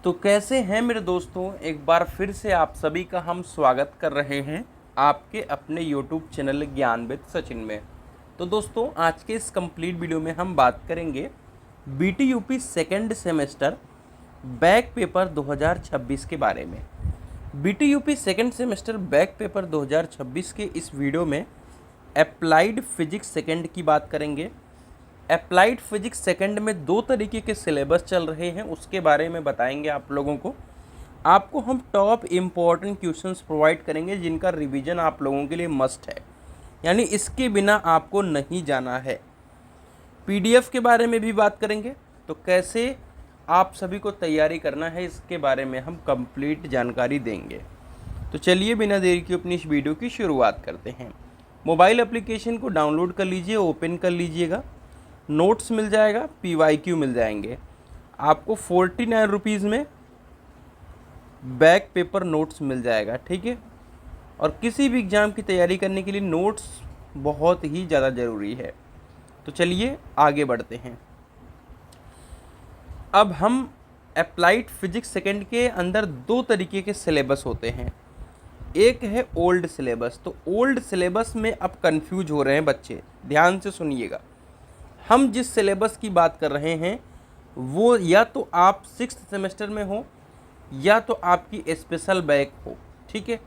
तो कैसे हैं मेरे दोस्तों, एक बार फिर से आप सभी का हम स्वागत कर रहे हैं आपके अपने YouTube चैनल ज्ञान विद सचिन में। तो दोस्तों, आज के इस कंप्लीट वीडियो में हम बात करेंगे BTUP second semester back paper 2026 के बारे में। BTUP second semester back paper 2026 के इस वीडियो में अप्लाइड फिजिक्स सेकेंड की बात करेंगे। अप्लाइड फिजिक्स सेकंड में दो तरीके के सिलेबस चल रहे हैं, उसके बारे में बताएंगे आप लोगों को। आपको हम टॉप इम्पॉर्टेंट क्वेश्चंस प्रोवाइड करेंगे जिनका रिवीजन आप लोगों के लिए मस्ट है, यानी इसके बिना आपको नहीं जाना है। पीडीएफ के बारे में भी बात करेंगे, तो कैसे आप सभी को तैयारी करना है इसके बारे में हम कंप्लीट जानकारी देंगे। तो चलिए बिना देरी के अपनी इस वीडियो की शुरुआत करते हैं। मोबाइल एप्लीकेशन को डाउनलोड कर लीजिए, ओपन कर लीजिएगा। नोट्स मिल जाएगा, PYQ मिल जाएंगे आपको। 49 रुपीज़ में बैक पेपर नोट्स मिल जाएगा, ठीक है। और किसी भी एग्ज़ाम की तैयारी करने के लिए नोट्स बहुत ही ज़्यादा ज़रूरी है। तो चलिए आगे बढ़ते हैं। अब हम अप्लाइड फिजिक्स सेकेंड के अंदर दो तरीके के सिलेबस होते हैं। एक है ओल्ड सिलेबस। तो ओल्ड सिलेबस में अब कंफ्यूज हो रहे हैं बच्चे, ध्यान से सुनिएगा। हम जिस सिलेबस की बात कर रहे हैं वो या तो आप 6th सेमेस्टर में हो या तो आपकी स्पेशल बैक हो, ठीक है,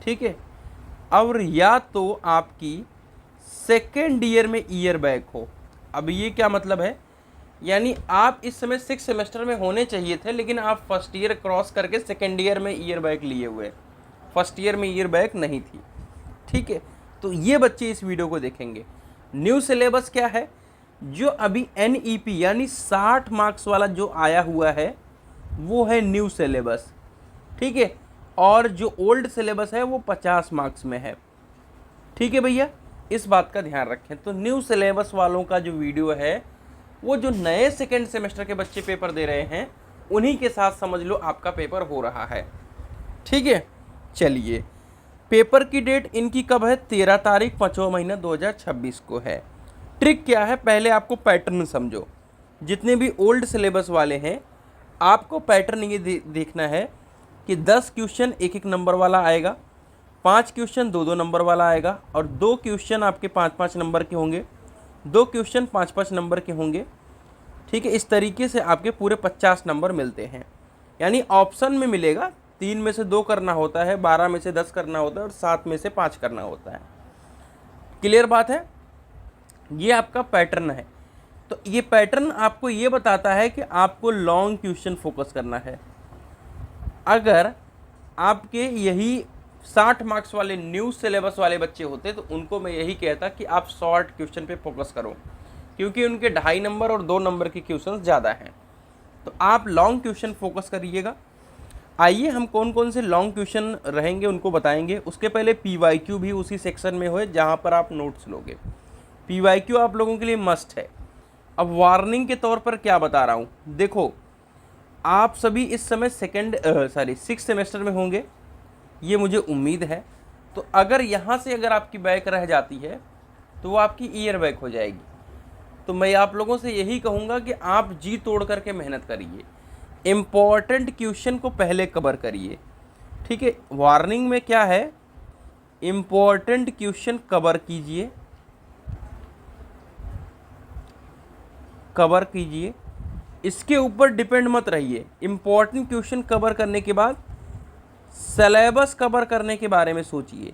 ठीक है, और या तो आपकी सेकेंड ईयर में ईयर बैक हो। अब ये क्या मतलब है, यानी आप इस समय 6th सेमेस्टर में होने चाहिए थे, लेकिन आप फर्स्ट ईयर क्रॉस करके सेकेंड ईयर में ईयर बैक लिए हुए, फर्स्ट ईयर में ईयर बैक नहीं थी, ठीक है। तो ये बच्चे इस वीडियो को देखेंगे। न्यू सिलेबस क्या है, जो अभी NEP यानी 60 मार्क्स वाला जो आया हुआ है वो है न्यू सिलेबस, ठीक है। और जो ओल्ड सिलेबस है वो 50 मार्क्स में है, ठीक है भैया, इस बात का ध्यान रखें। तो न्यू सिलेबस वालों का जो वीडियो है वो जो नए सेकेंड सेमेस्टर के बच्चे पेपर दे रहे हैं उन्हीं के साथ समझ लो आपका पेपर हो रहा है, ठीक है। चलिए, पेपर की डेट इनकी कब है, 13 तारीख 5वां महीना 2026 को है। ट्रिक क्या है, पहले आपको पैटर्न समझो। जितने भी ओल्ड सिलेबस वाले हैं आपको पैटर्न ये देखना है कि 10 क्वेश्चन एक एक नंबर वाला आएगा, 5 क्वेश्चन 2-2 नंबर वाला आएगा, और 2 क्वेश्चन आपके 5-5 नंबर के होंगे, 2 क्वेश्चन 5-5 नंबर के होंगे, ठीक है। इस तरीके से आपके पूरे 50 नंबर मिलते हैं। यानी ऑप्शन में मिलेगा 3 में से 2 करना होता है, 12 में से 10 करना होता है और 7 में से 5 करना होता है। क्लियर बात है, ये आपका पैटर्न है। तो ये पैटर्न आपको ये बताता है कि आपको लॉन्ग क्वेश्चन फोकस करना है। अगर आपके यही 60 मार्क्स वाले न्यू सिलेबस वाले बच्चे होते तो उनको मैं यही कहता कि आप शॉर्ट क्वेश्चन पे फोकस करो, क्योंकि उनके 2.5 नंबर और 2 नंबर के क्वेश्चन ज़्यादा हैं। तो आप लॉन्ग क्वेश्चन फोकस करिएगा। आइए हम कौन कौन से लॉन्ग क्वेश्चन रहेंगे उनको बताएंगे। उसके पहले PYQ भी उसी सेक्शन में हो जहाँ पर आप नोट्स लोगे। PYQ आप लोगों के लिए मस्ट है। अब वार्निंग के तौर पर क्या बता रहा हूँ, देखो आप सभी इस समय 6th सेमेस्टर में होंगे, ये मुझे उम्मीद है। तो अगर यहाँ से अगर आपकी बैक रह जाती है तो वो आपकी ईयर बैक हो जाएगी। तो मैं आप लोगों से यही कहूँगा कि आप जी तोड़ करके मेहनत करिए, इम्पॉर्टेंट क्वेश्चन को पहले कवर करिए, ठीक है। वार्निंग में क्या है, इम्पॉर्टेंट क्वेश्चन कवर कीजिए, कवर कीजिए, इसके ऊपर डिपेंड मत रहिए। इम्पॉर्टेंट क्वेश्चन कवर करने के बाद सिलेबस कवर करने के बारे में सोचिए।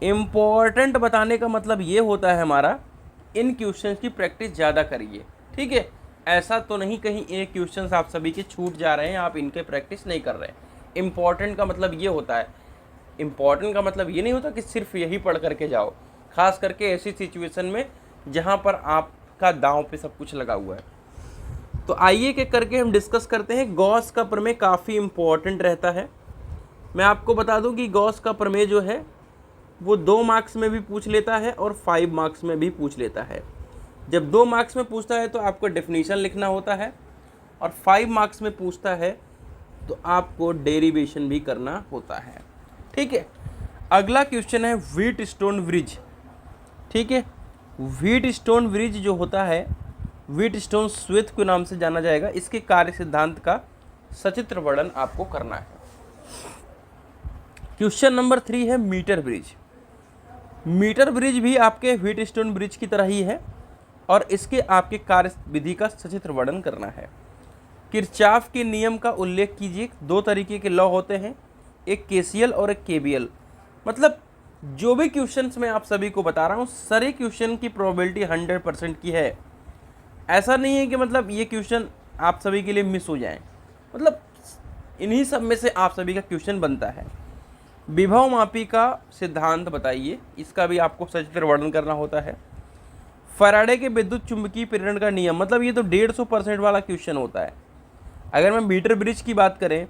इम्पॉर्टेंट बताने का मतलब ये होता है हमारा, इन क्वेश्चंस की प्रैक्टिस ज़्यादा करिए, ठीक है। ऐसा तो नहीं कहीं ये क्वेश्चंस आप सभी के छूट जा रहे हैं, आप इनके प्रैक्टिस नहीं कर रहे हैं। इम्पॉर्टेंट का मतलब ये होता है, इम्पॉर्टेंट का मतलब ये नहीं होता कि सिर्फ यही पढ़ करके जाओ, खास करके ऐसी सिचुएशन में जहाँ पर आपका दांव पे सब कुछ लगा हुआ है। तो आइए के करके हम डिस्कस करते हैं। गॉस का प्रमेय काफ़ी इम्पॉर्टेंट रहता है। मैं आपको बता दूं कि गॉस का प्रमेय जो है वो 2 मार्क्स में भी पूछ लेता है और 5 मार्क्स में भी पूछ लेता है। जब 2 मार्क्स में पूछता है तो आपको डेफिनेशन लिखना होता है, और 5 मार्क्स में पूछता है तो आपको डेरिवेशन भी करना होता है, ठीक है। अगला क्वेश्चन है व्हीट स्टोन ब्रिज, ठीक है। व्हीट स्टोन ब्रिज जो होता है, व्हीट स्टोन श्वेत के नाम से जाना जाएगा, इसके कार्य सिद्धांत का सचित्र वर्णन आपको करना है। क्वेश्चन नंबर 3 है मीटर ब्रिज। मीटर ब्रिज भी आपके व्हीटस्टोन ब्रिज की तरह ही है और इसके आपके कार्य विधि का सचित्र वर्णन करना है। किरचॉफ के नियम का उल्लेख कीजिए। दो तरीके के लॉ होते हैं, एक केसीएल और एक केबीएल। मतलब जो भी क्वेश्चंस मैं आप सभी को बता रहा हूँ, सारे क्वेश्चन की प्रोबेबिलिटी 100% की है। ऐसा नहीं है कि मतलब ये क्वेश्चन आप सभी के लिए मिस हो जाए, मतलब इन्हीं सब में से आप सभी का क्वेश्चन बनता है। विभव मापी का सिद्धांत बताइए, इसका भी आपको सचित्र वर्णन करना होता है। फैराडे के विद्युत चुंबकीय प्रेरण का नियम, मतलब ये तो 150% वाला क्वेश्चन होता है। अगर मैं मीटर ब्रिज की बात करें,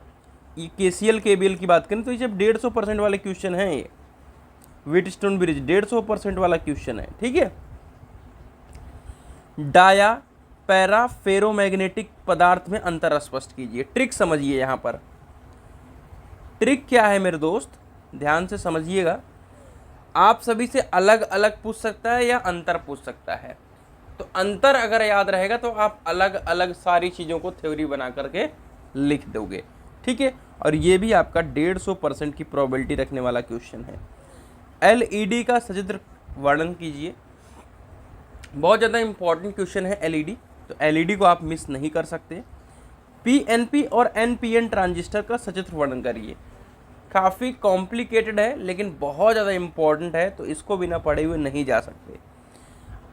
ये केसीएल केबीएल की बात करें, तो ये जब 150% वाले क्वेश्चन है। ये व्हीटस्टोन ब्रिज 150% वाला क्वेश्चन है, ठीक है। डाया पैरा फेरोमैग्नेटिक पदार्थ में अंतर स्पष्ट कीजिए। ट्रिक समझिए, यहाँ पर ट्रिक क्या है मेरे दोस्त, ध्यान से समझिएगा। आप सभी से अलग अलग पूछ सकता है या अंतर पूछ सकता है। तो अंतर अगर याद रहेगा तो आप अलग अलग सारी चीज़ों को थ्योरी बना करके लिख दोगे, ठीक है। और ये भी आपका 150% की प्रोबेबिलिटी रखने वाला क्वेश्चन है। एलईडी का सचित्र वर्णन कीजिए। बहुत ज़्यादा इंपॉर्टेंट क्वेश्चन है एलईडी, तो एलईडी को आप मिस नहीं कर सकते। पीएनपी और एनपीएन ट्रांजिस्टर का सचित्र वर्णन करिए। काफ़ी कॉम्प्लिकेटेड है लेकिन बहुत ज़्यादा इम्पॉर्टेंट है, तो इसको बिना पढ़े हुए नहीं जा सकते।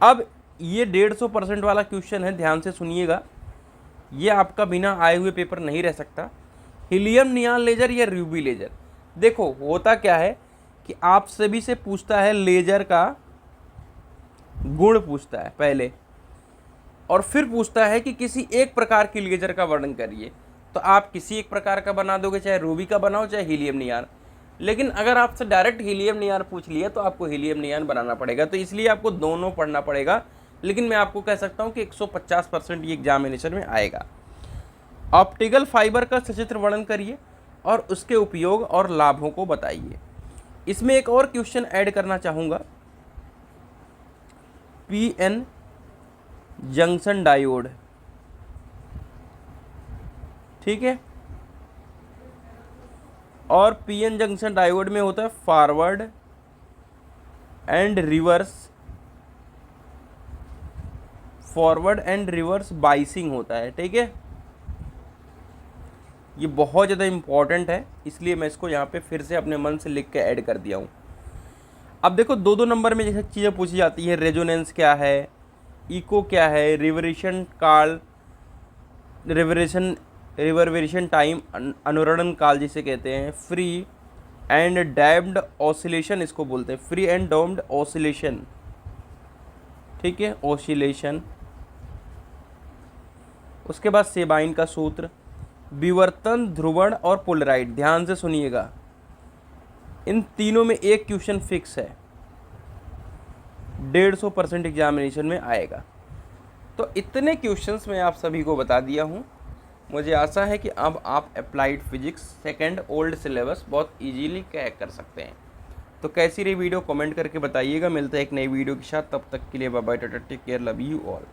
अब ये 150% वाला क्वेश्चन है, ध्यान से सुनिएगा, ये आपका बिना आए हुए पेपर नहीं रह सकता। हीलियम नियॉन लेजर या रूबी लेजर। देखो होता क्या है कि आप सभी से पूछता है लेजर का गुण पूछता है पहले, और फिर पूछता है कि किसी एक प्रकार की लेजर का वर्णन करिए। तो आप किसी एक प्रकार का बना दोगे, चाहे रूबी का बनाओ चाहे हीलियम नियॉन। लेकिन अगर आपसे डायरेक्ट हीलियम नियॉन पूछ लिया तो आपको हीलियम नियॉन बनाना पड़ेगा, तो इसलिए आपको दोनों पढ़ना पड़ेगा। लेकिन मैं आपको कह सकता हूँ कि 150% ये एग्जामिनेशन में आएगा। ऑप्टिकल फाइबर का सचित्र वर्णन करिए और उसके उपयोग और लाभों को बताइए। इसमें एक और क्वेश्चन ऐड करना चाहूँगा, पीएन जंक्शन डायोड, ठीक है। और पीएन जंक्शन डायोड में होता है फॉरवर्ड एंड रिवर्स बाइसिंग होता है, ठीक है। ये बहुत ज़्यादा इम्पॉर्टेंट है, इसलिए मैं इसको यहाँ पे फिर से अपने मन से लिख के ऐड कर दिया हूँ। अब देखो 2-2 नंबर में जैसे चीज़ें पूछी जाती है, रेजोनेंस क्या है, इको क्या है, रिवर्बरेशन टाइम, अनुरणन काल जिसे कहते हैं, फ्री एंड डैम्प्ड ऑसिलेशन इसको बोलते हैं, फ्री एंड डैम्प्ड ऑसिलेशन, ठीक है, ऑसिलेशन। उसके बाद सेबाइन का सूत्र, विवर्तन, ध्रुवण और पोलराइड। ध्यान से सुनिएगा, इन तीनों में एक क्वेश्चन फिक्स है, 150% एग्जामिनेशन में आएगा। तो इतने क्वेश्चंस मैं आप सभी को बता दिया हूँ। मुझे आशा है कि अब आप applied physics second old syllabus बहुत इजीली क्रैक कर सकते हैं। तो कैसी रही वीडियो कमेंट करके बताइएगा। मिलता है एक नई वीडियो के साथ, तब तक के लिए bye bye, take care, love you all.